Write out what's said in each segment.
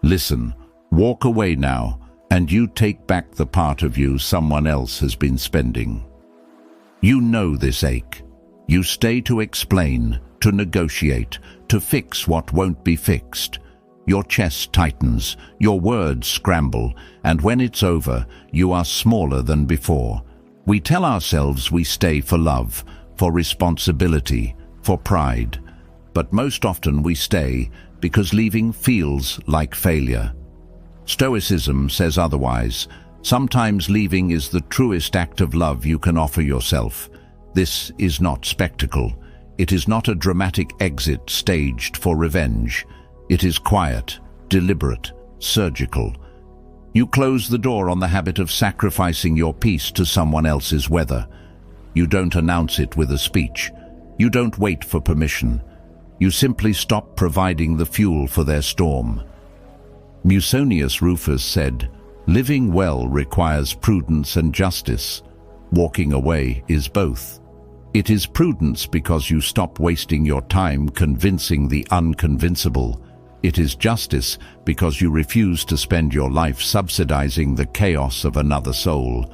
Listen, walk away now, and you take back the part of you someone else has been spending. You know this ache. You stay to explain, to negotiate, to fix what won't be fixed. Your chest tightens, your words scramble, and when it's over, you are smaller than before. We tell ourselves we stay for love, for responsibility, for pride. But most often we stay because leaving feels like failure. Stoicism says otherwise. Sometimes leaving is the truest act of love you can offer yourself. This is not spectacle. It is not a dramatic exit staged for revenge. It is quiet, deliberate, surgical. You close the door on the habit of sacrificing your peace to someone else's weather. You don't announce it with a speech. You don't wait for permission. You simply stop providing the fuel for their storm. Musonius Rufus said, "Living well requires prudence and justice. Walking away is both." It is prudence because you stop wasting your time convincing the unconvincible. It is justice because you refuse to spend your life subsidizing the chaos of another soul.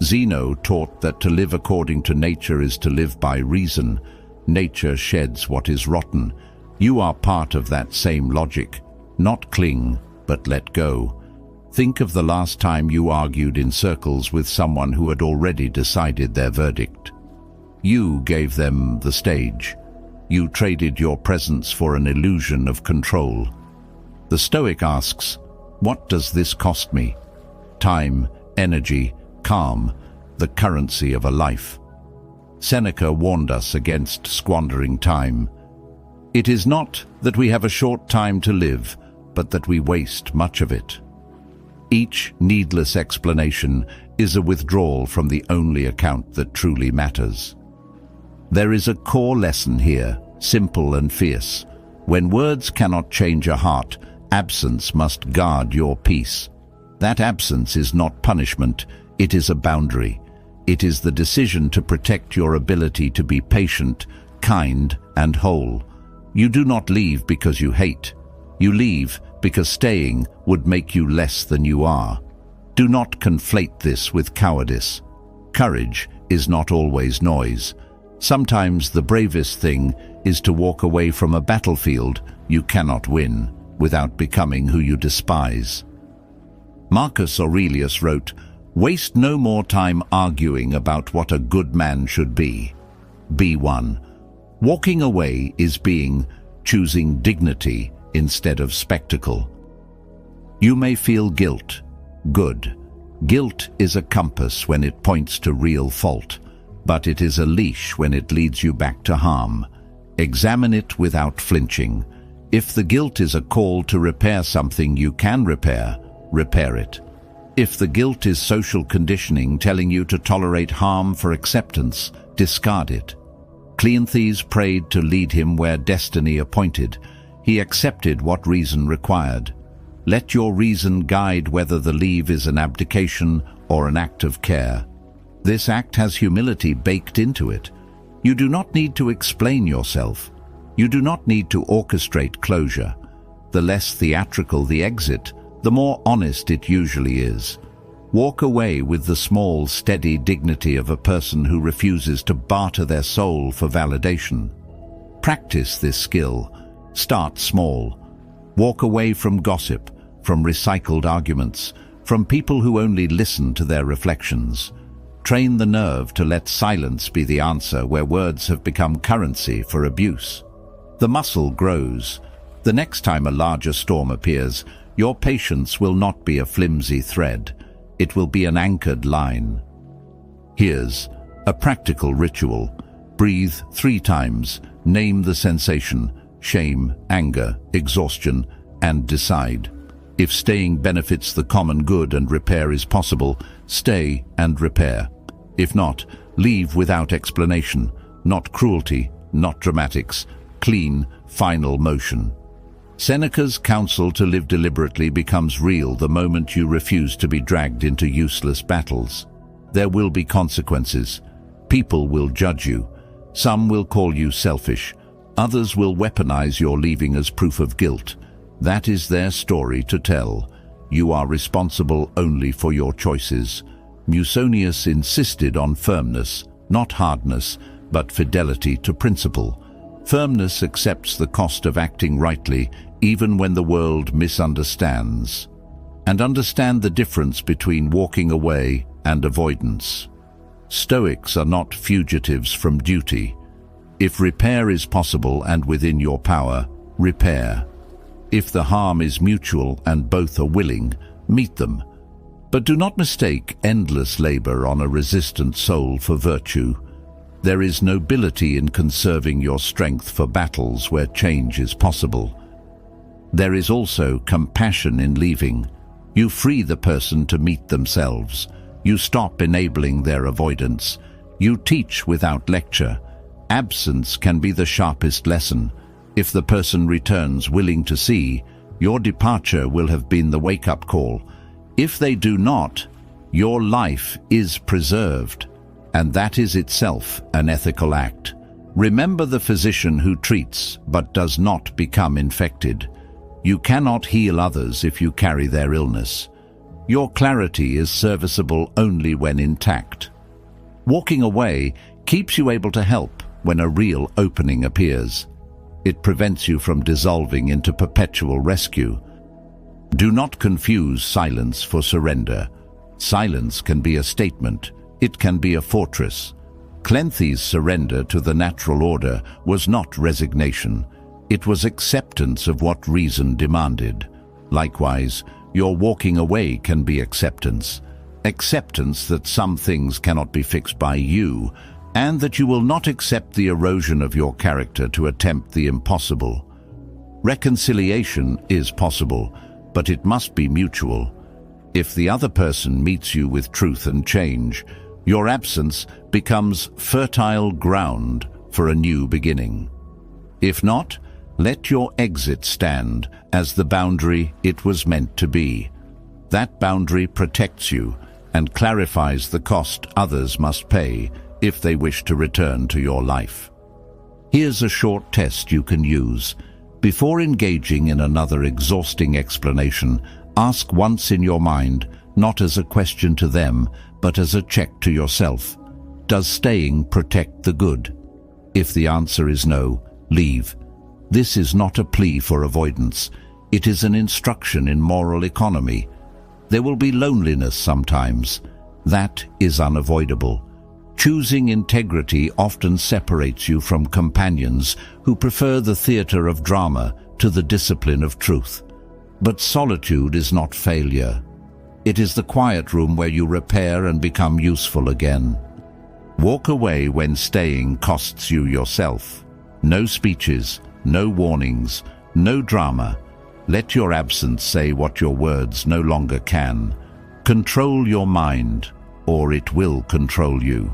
Zeno taught that to live according to nature is to live by reason. Nature sheds what is rotten. You are part of that same logic. Not cling, but let go. Think of the last time you argued in circles with someone who had already decided their verdict. You gave them the stage. You traded your presence for an illusion of control. The Stoic asks, what does this cost me? Time, energy, calm, the currency of a life. Seneca warned us against squandering time. It is not that we have a short time to live, but that we waste much of it. Each needless explanation is a withdrawal from the only account that truly matters. There is a core lesson here, simple and fierce. When words cannot change a heart, absence must guard your peace. That absence is not punishment, it is a boundary. It is the decision to protect your ability to be patient, kind, and whole. You do not leave because you hate. You leave because staying would make you less than you are. Do not conflate this with cowardice. Courage is not always noise. Sometimes the bravest thing is to walk away from a battlefield you cannot win without becoming who you despise. Marcus Aurelius wrote, "Waste no more time arguing about what a good man should be. Be one." Walking away is being, choosing dignity instead of spectacle. You may feel guilt. Good. Guilt is a compass when it points to real fault, but it is a leash when it leads you back to harm. Examine it without flinching. If the guilt is a call to repair something you can repair, repair it. If the guilt is social conditioning telling you to tolerate harm for acceptance, discard it. Cleanthes prayed to lead him where destiny appointed. He accepted what reason required. Let your reason guide whether the leave is an abdication or an act of care. This act has humility baked into it. You do not need to explain yourself. You do not need to orchestrate closure. The less theatrical the exit, the more honest it usually is. Walk away with the small, steady dignity of a person who refuses to barter their soul for validation. Practice this skill. Start small. Walk away from gossip, from recycled arguments, from people who only listen to their reflections. Train the nerve to let silence be the answer where words have become currency for abuse. The muscle grows. The next time a larger storm appears, your patience will not be a flimsy thread. It will be an anchored line. Here's a practical ritual. Breathe 3 times. Name the sensation, shame, anger, exhaustion, and decide. If staying benefits the common good and repair is possible, stay and repair. If not, leave without explanation. Not cruelty, not dramatics. Clean, final motion. Seneca's counsel to live deliberately becomes real the moment you refuse to be dragged into useless battles. There will be consequences. People will judge you. Some will call you selfish. Others will weaponize your leaving as proof of guilt. That is their story to tell. You are responsible only for your choices. Musonius insisted on firmness, not hardness, but fidelity to principle. Firmness accepts the cost of acting rightly, even when the world misunderstands. And understand the difference between walking away and avoidance. Stoics are not fugitives from duty. If repair is possible and within your power, repair. If the harm is mutual and both are willing, meet them. But do not mistake endless labor on a resistant soul for virtue. There is nobility in conserving your strength for battles where change is possible. There is also compassion in leaving. You free the person to meet themselves. You stop enabling their avoidance. You teach without lecture. Absence can be the sharpest lesson. If the person returns willing to see, your departure will have been the wake-up call. If they do not, your life is preserved, and that is itself an ethical act. Remember the physician who treats but does not become infected. You cannot heal others if you carry their illness. Your clarity is serviceable only when intact. Walking away keeps you able to help when a real opening appears. It prevents you from dissolving into perpetual rescue. Do not confuse silence for surrender. Silence can be a statement. It can be a fortress. Cleanthes' surrender to the natural order was not resignation. It was acceptance of what reason demanded. Likewise, your walking away can be acceptance. Acceptance that some things cannot be fixed by you, and that you will not accept the erosion of your character to attempt the impossible. Reconciliation is possible, but it must be mutual. If the other person meets you with truth and change, your absence becomes fertile ground for a new beginning. If not, let your exit stand as the boundary it was meant to be. That boundary protects you and clarifies the cost others must pay if they wish to return to your life. Here's a short test you can use. Before engaging in another exhausting explanation, ask once in your mind, not as a question to them, but as a check to yourself. Does staying protect the good? If the answer is no, leave. This is not a plea for avoidance. It is an instruction in moral economy. There will be loneliness sometimes. That is unavoidable. Choosing integrity often separates you from companions who prefer the theater of drama to the discipline of truth. But solitude is not failure. It is the quiet room where you repair and become useful again. Walk away when staying costs you yourself. No speeches, no warnings, no drama. Let your absence say what your words no longer can. Control your mind, or it will control you.